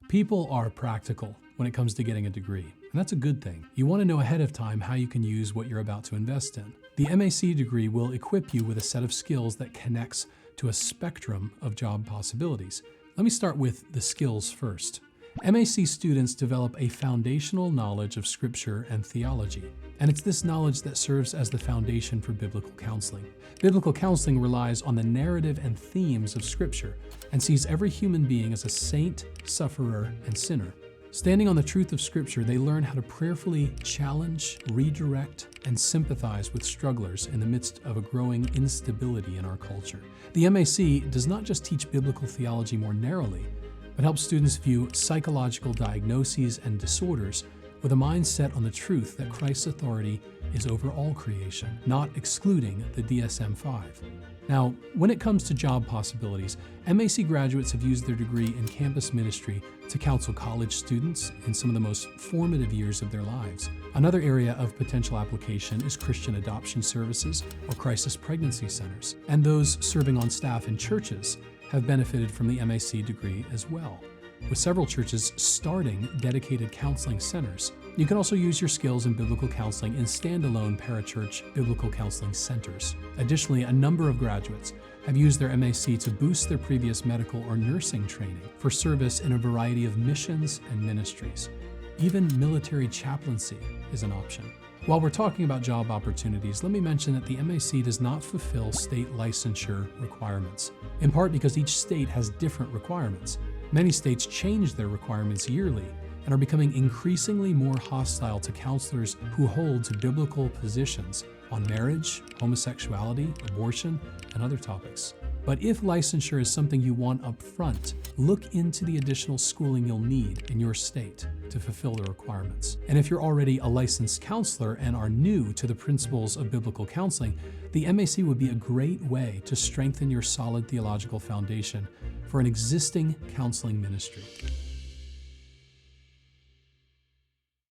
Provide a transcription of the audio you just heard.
People are practical when it comes to getting a degree, and that's a good thing. You want to know ahead of time how you can use what you're about to invest in. The MAC degree will equip you with a set of skills that connects to a spectrum of job possibilities. Let me start with the skills first. MAC students develop a foundational knowledge of Scripture and theology, and it's this knowledge that serves as the foundation for biblical counseling. Biblical counseling relies on the narrative and themes of Scripture and sees every human being as a saint, sufferer, and sinner. Standing on the truth of Scripture, they learn how to prayerfully challenge, redirect, and sympathize with strugglers in the midst of a growing instability in our culture. The MAC does not just teach biblical theology more narrowly, but helps students view psychological diagnoses and disorders with a mindset on the truth that Christ's authority is over all creation, not excluding the DSM-5. Now, when it comes to job possibilities, MAC graduates have used their degree in campus ministry to counsel college students in some of the most formative years of their lives. Another area of potential application is Christian adoption services or crisis pregnancy centers, and those serving on staff in churches have benefited from the MAC degree as well, with several churches starting dedicated counseling centers. You can also use your skills in biblical counseling in standalone parachurch biblical counseling centers. Additionally, a number of graduates have used their MAC to boost their previous medical or nursing training for service in a variety of missions and ministries. Even military chaplaincy is an option. While we're talking about job opportunities, let me mention that the MAC does not fulfill state licensure requirements, in part because each state has different requirements. Many states change their requirements yearly and are becoming increasingly more hostile to counselors who hold to biblical positions on marriage, homosexuality, abortion, and other topics. But if licensure is something you want up front, look into the additional schooling you'll need in your state to fulfill the requirements. And if you're already a licensed counselor and are new to the principles of biblical counseling, the MAC would be a great way to strengthen your solid theological foundation for an existing counseling ministry.